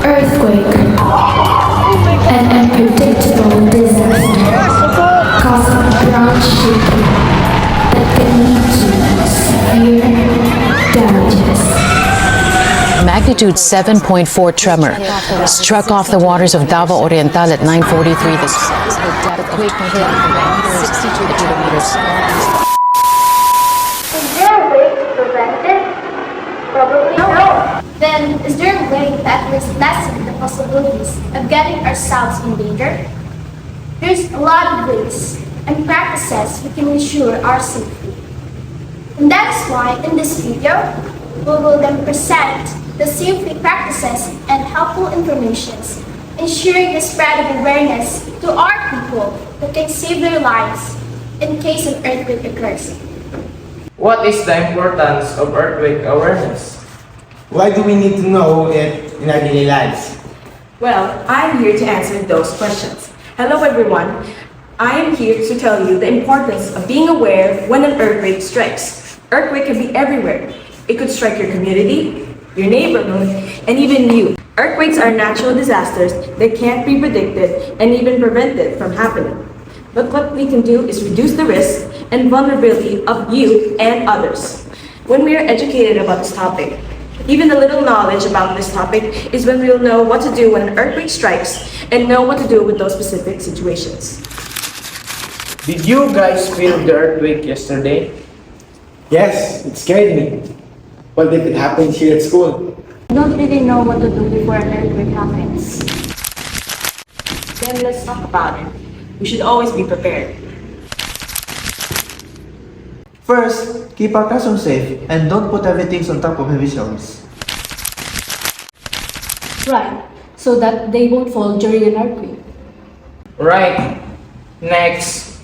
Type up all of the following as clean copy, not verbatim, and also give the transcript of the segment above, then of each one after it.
Earthquake, an unpredictable disaster causing ground shaking that can lead to severe damages. Magnitude 7.4 tremor struck off the waters of Davao Oriental at 9:43 this the quake hit around 62 kilometers. Is there a way to prevent it? Probably no. Then, is there a way to at least lessen the possibilities of getting ourselves in danger? There's a lot of ways and practices we can ensure our safety. And that is why in this video, we will then present the safety practices and helpful information, ensuring the spread of awareness to our people that can save their lives in case an earthquake occurs. What is the importance of earthquake awareness? Why do we need to know it in our daily lives? Well, I'm here to answer those questions. Hello everyone. I am here to tell you the importance of being aware when an earthquake strikes. Earthquake can be everywhere. It could strike your community, your neighborhood, and even you. Earthquakes are natural disasters that can't be predicted and even prevented from happening. But what we can do is reduce the risk and vulnerability of you and others. When we are educated about this topic, even a little knowledge about this topic is when we will know what to do when an earthquake strikes and know what to do with those specific situations. Did you guys feel the earthquake yesterday? Yes, it scared me. What if it happens here at school? I don't really know what to do before an earthquake happens. Then let's talk about it. We should always be prepared. First, keep our classroom safe and don't put everything on top of heavy shelves. Right, so that they won't fall during an earthquake. Right. Next,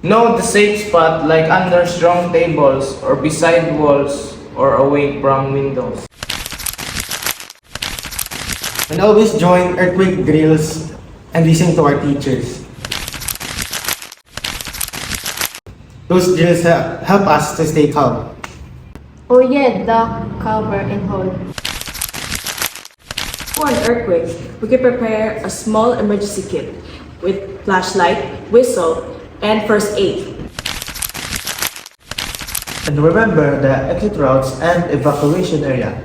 know the safe spot like under strong tables or beside walls or away from windows. And always join earthquake drills and listen to our teachers. Those drills help us to stay calm. Oh yeah, duck, cover, and hold. For an earthquake, we can prepare a small emergency kit with flashlight, whistle, and first aid. And remember the exit routes and evacuation area.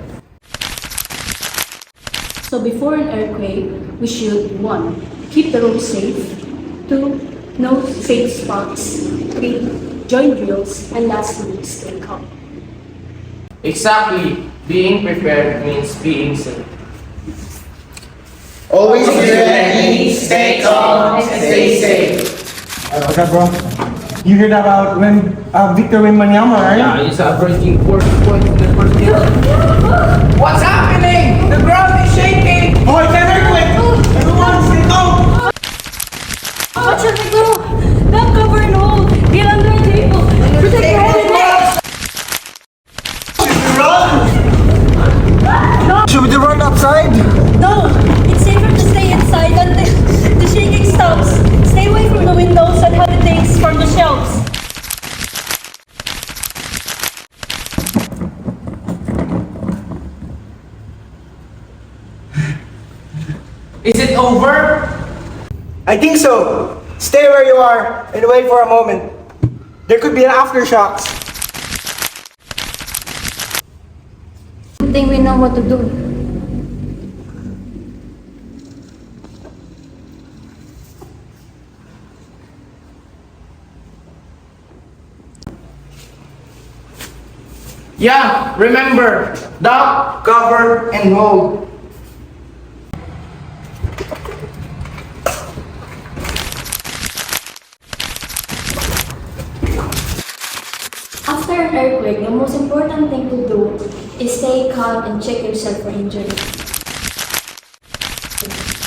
So before an earthquake, we should 1. Keep the room safe. 2. Know safe spots. 3. Join drills. And lastly, stay calm. Exactly. Being prepared means being safe. Always be ready, stay calm, and stay safe. What's up, bro? You heard about when Victor Wembanyama, right? Yeah, he's averaging 40 points in the first game. What's happening? The ground is shaking! Oh, it's an earthquake! Everyone, stay calm! What should we do? Duck, cover, and hold. Get under the table. Protect your head and neck. Should we run outside? No, it's safer to stay inside until the shaking stops. Stay away from the windows and heavy things from the shelves. Is it over? I think so. Stay where you are and wait for a moment. There could be an aftershocks. Good thing we know what to do. Yeah, remember, duck, cover, and hold. After an earthquake, the most important thing to do is stay calm and check yourself for injury.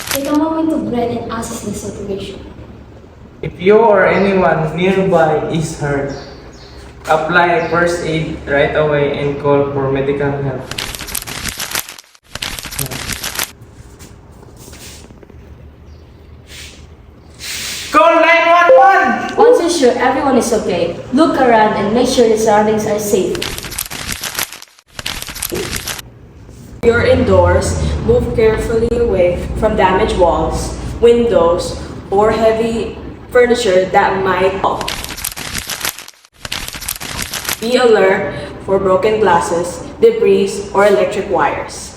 Take a moment to breathe and assess the situation. If you or anyone nearby is hurt, apply first aid right away and call for medical help. Call 911! Once you're sure everyone is okay, look around and make sure the surroundings are safe. If you're indoors, Move carefully away from damaged walls, windows, or heavy furniture that might fall. Be alert for broken glasses, debris, or electric wires.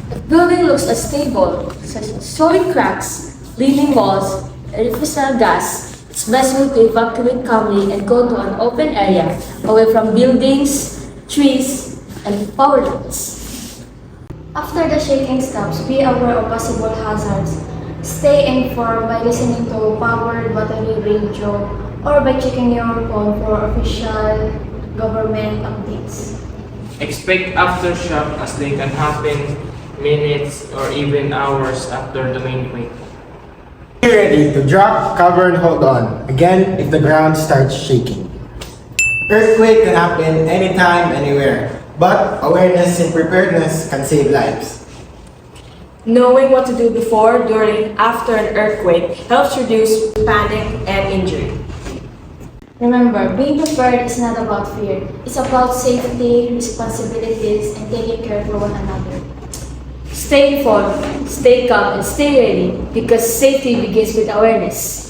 If building looks unstable, such as showing cracks, leaning walls, and refusal gas, it's best way to evacuate calmly and go to an open area away from buildings, trees, and power lines. After the shaking stops, be aware of possible hazards. Stay informed by listening to powered battery radio or by checking your phone for official government updates. Expect aftershock as they can happen minutes or even hours after the main quake. Be ready to drop, cover, and hold on. Again, if the ground starts shaking. Earthquake can happen anytime, anywhere. But awareness and preparedness can save lives. Knowing what to do before, during, after an earthquake helps reduce panic and injury. Remember, being prepared is not about fear. It's about safety, responsibilities, and taking care for one another. Stay informed, stay calm, and stay ready because safety begins with awareness.